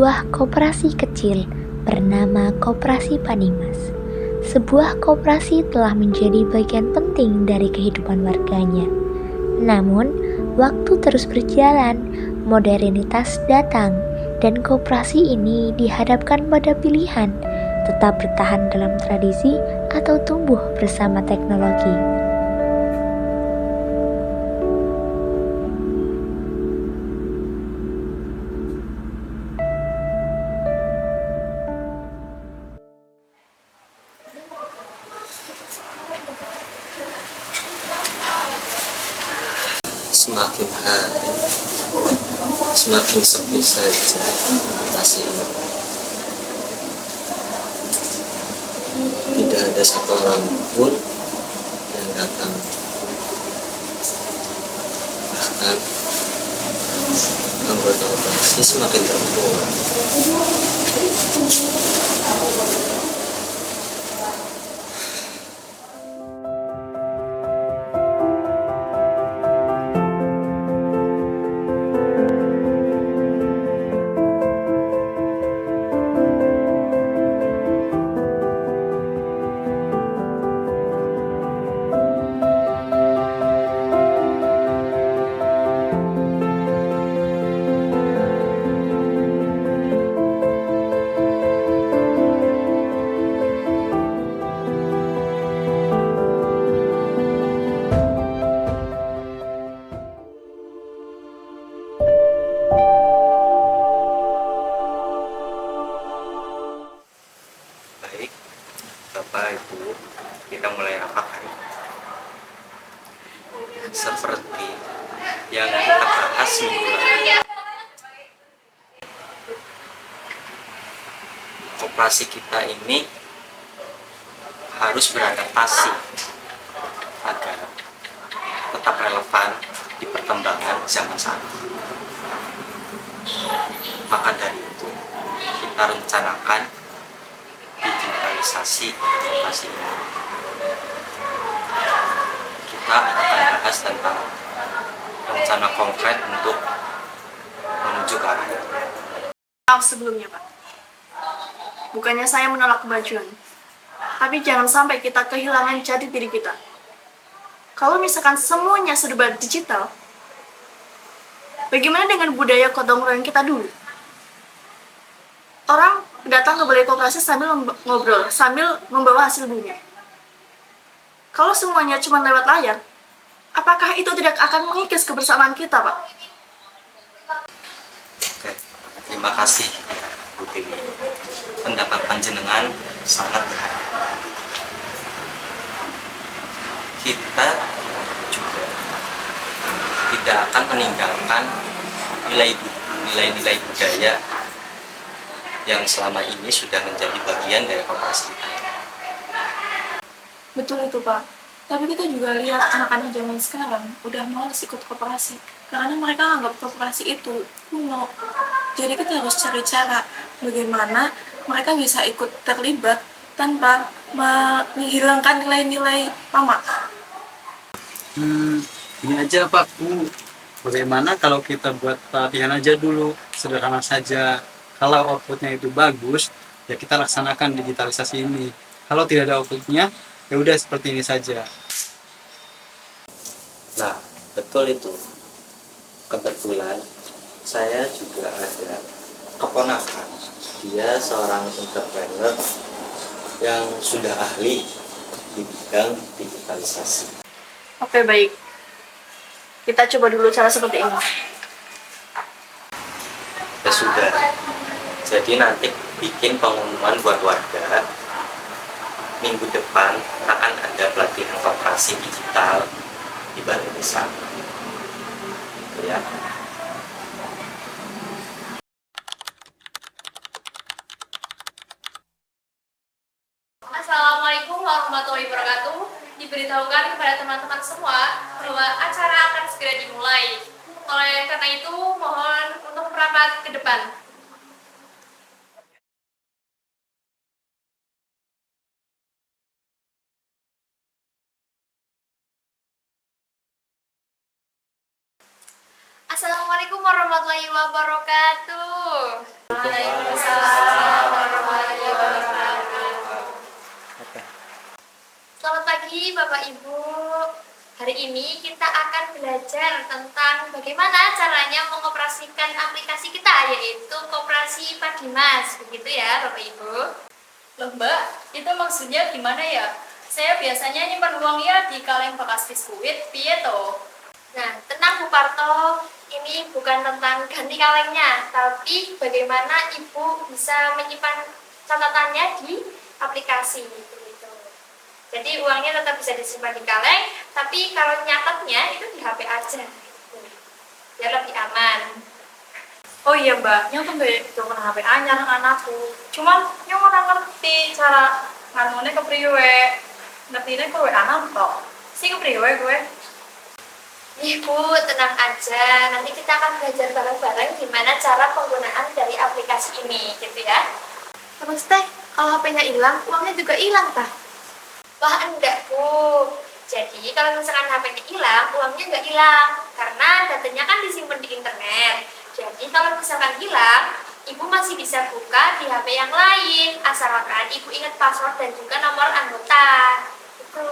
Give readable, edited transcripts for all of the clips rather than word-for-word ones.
sebuah koperasi kecil bernama Koperasi Panimas. Sebuah koperasi telah menjadi bagian penting dari kehidupan warganya. Namun, waktu terus berjalan, modernitas datang, dan koperasi ini dihadapkan pada pilihan tetap bertahan dalam tradisi atau tumbuh bersama teknologi. Semakin hari semakin sepi saja koperasi ini. Tidak ada satu orang pun yang datang. Bahkan anggota koperasi semakin berkurang. Baik, Bapak Ibu, kita mulai rapat hari ini. Seperti yang kita bahas minggu lalu, koperasi kita ini harus beradaptasi agar tetap relevan di perkembangan zaman saat ini. Maka dari itu, kita rencanakan digitalisasi koperasi ini. Kita akan bahas tentang rencana konkret untuk menuju ke arah itu. Maaf sebelumnya, Pak. Bukannya saya menolak kemajuan, tapi jangan sampai kita kehilangan jati diri kita. Kalau misalkan semuanya serba digital, bagaimana dengan budaya gotong royong kita dulu? Orang datang ke balai koperasi sambil ngobrol, sambil membawa hasil bumi. Kalau semuanya cuma lewat layar, apakah itu tidak akan mengikis kebersamaan kita, Pak? Oke, terima kasih Bu Tini. Pendapat panjenengan sangat berharga. Kita juga tidak akan meninggalkan nilai-nilai budaya yang selama ini sudah menjadi bagian dari koperasi kita. Betul itu, Pak. Tapi kita juga lihat anak-anak zaman sekarang udah malas ikut koperasi karena mereka anggap koperasi itu kuno. Jadi kita harus cari cara bagaimana mereka bisa ikut terlibat tanpa menghilangkan nilai-nilai lama. Ini aja Pak Bu, bagaimana kalau kita buat latihan aja dulu, sederhana saja. Kalau outputnya itu bagus, ya kita laksanakan digitalisasi ini. Kalau tidak ada outputnya, ya udah seperti ini saja. Nah, betul itu. Kebetulan saya juga ada keponakan. Dia seorang entrepreneur yang sudah ahli di bidang digitalisasi. Oke, baik. Kita coba dulu cara seperti ini. Ya sudah. Jadi nanti bikin pengumuman buat warga. Minggu depan akan ada pelatihan koperasi digital di Balai Desa. Ya. Assalamualaikum warahmatullahi wabarakatuh. Diberitahukan kepada teman-teman semua bahwa acara akan segera dimulai. Oleh karena itu, mohon untuk merapat ke depan. Assalamualaikum warahmatullahi wabarakatuh. Waalaikumsalam warahmatullahi wabarakatuh. Selamat pagi Bapak Ibu. Hari ini kita akan belajar tentang bagaimana caranya mengoperasikan aplikasi kita, yaitu Koperasi Padimas. Begitu ya Bapak Ibu. Loh Mbak, itu maksudnya gimana ya? Saya biasanya nyimpan uangnya di kaleng bekas biskuit, piye toh? Nah, tenang Bu Parto, ini bukan tentang ganti kalengnya, tapi bagaimana Ibu bisa menyimpan catatannya di aplikasi. Begitu. Jadi uangnya tetap bisa disimpan di kaleng, tapi kalau nyatetnya itu di HP aja. Gitu. Biar lebih aman. Oh iya Mbak, nyong tuh dengan HP anyar anakku. Cuman nyong ora ngerti cara nganune kepriwe. Ngertine kowe anak tok. Sing kepriwe kowe? Ih Bu, tenang aja. Nanti kita akan belajar bareng-bareng gimana cara penggunaan dari aplikasi ini, gitu ya. Terus teh, kalau HP-nya hilang, uangnya juga hilang tah? Wah enggak Bu. Jadi kalau misalkan HP-nya hilang, uangnya enggak hilang. Karena datanya kan disimpan di internet. Jadi kalau misalkan hilang, Ibu masih bisa buka di HP yang lain. Asalkan Ibu ingat password dan juga nomor anggota. Itu.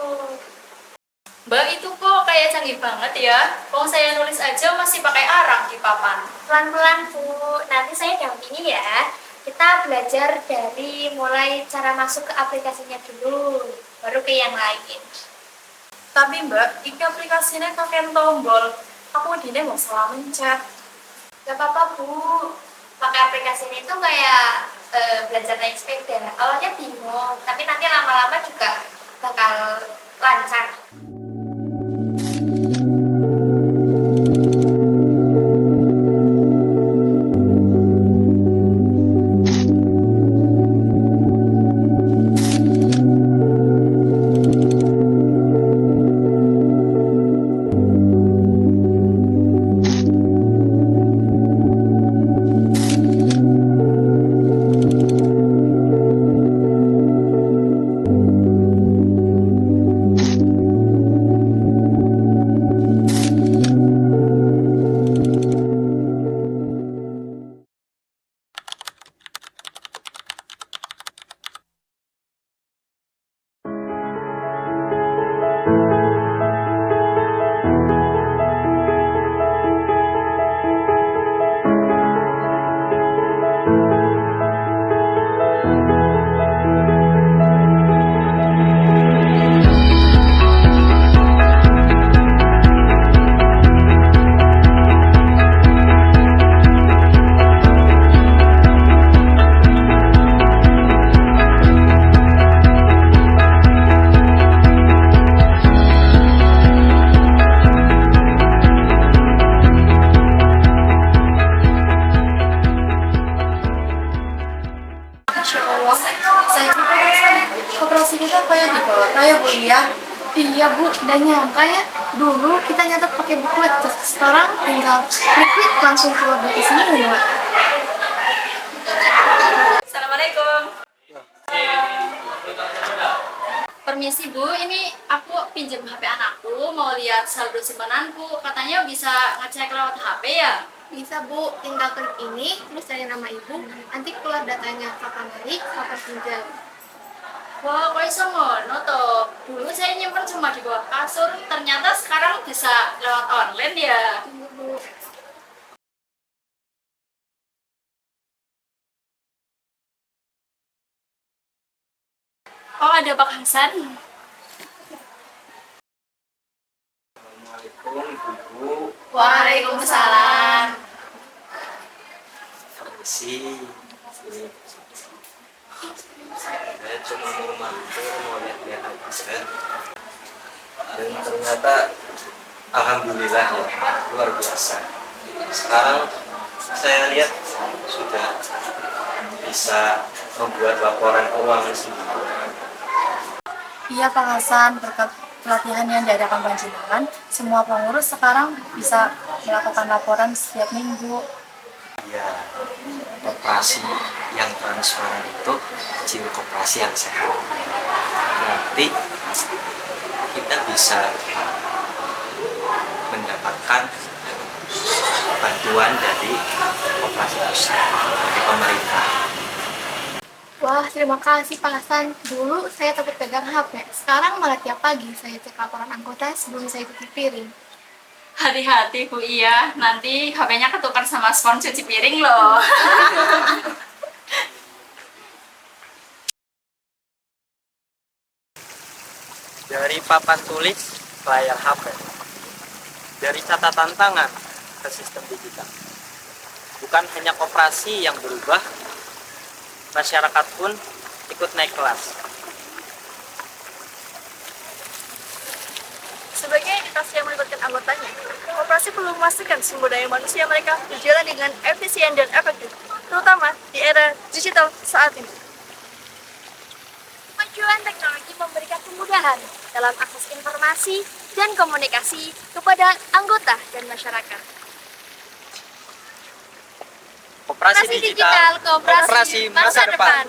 Mbak, itu kok kayak canggih banget ya. Kalau saya nulis aja masih pakai arang di papan. Pelan-pelan Bu, nanti saya dampingi ya. Kita belajar dari mulai cara masuk ke aplikasinya dulu, baru ke yang lain. Tapi Mbak, iki aplikasinya kakek tombol. Aku dine mau salah mencet. Gak apa-apa Bu, pakai aplikasi ini tuh kayak belajar naik sepeda. Awalnya bingung, tapi nanti lama-lama juga bakal lancar. Koperasi kita kayak di kota ya Bu ya? Iya Bu, dan nyangka ya dulu kita nyatet pakai buku terus sekarang tinggal klik langsung keluar dari sini ya. Assalamualaikum. Permisi Bu, ini aku pinjam HP anakku, mau lihat saldo simpananku. Katanya bisa ngecek lewat HP ya? Bisa Bu, tinggal klik ini, terus cari nama Ibu, nanti keluar datanya kapan balik, kapan pinjam. Wah, kok iso ngono toh? Dulu saya nyimpen cuma di bawah kasur, ternyata sekarang bisa lewat online ya. Tunggu Bu. Oh, ada Pak Hasan. Assalamualaikum Ibu. Waalaikumsalam. Permisi. Saya cuma mau mampir, mau lihat-lihat aja. Dan ternyata alhamdulillah ya, luar biasa. Sekarang saya lihat sudah bisa membuat laporan keuangan sendiri. Iya Pak Hasan, berkat pelatihan yang diadakan Panjenengan, semua pengurus sekarang bisa melakukan laporan setiap minggu. Ya, koperasi yang transparan itu ciri koperasi yang sehat. Nanti kita bisa mendapatkan bantuan dari koperasi pusat, dari pemerintah. Wah, terima kasih Pak Hasan. Dulu saya takut pegang HP. Sekarang malah tiap pagi saya cek laporan anggota sebelum saya cuci piring. Hati-hati Bu Iya, nanti HP-nya ketukar sama spons cuci piring loh. Dari papan tulis ke layar HP, dari catatan tangan ke sistem digital. Bukan hanya koperasi yang berubah, masyarakat pun ikut naik kelas. Sebagai entitas yang melibatkan anggotanya, koperasi perlu memastikan sumber daya manusia mereka berjalan dengan efisien dan efektif, terutama di era digital saat ini. Kemajuan teknologi memberikan kemudahan dalam akses informasi dan komunikasi kepada anggota dan masyarakat. Koperasi digital, koperasi masa depan.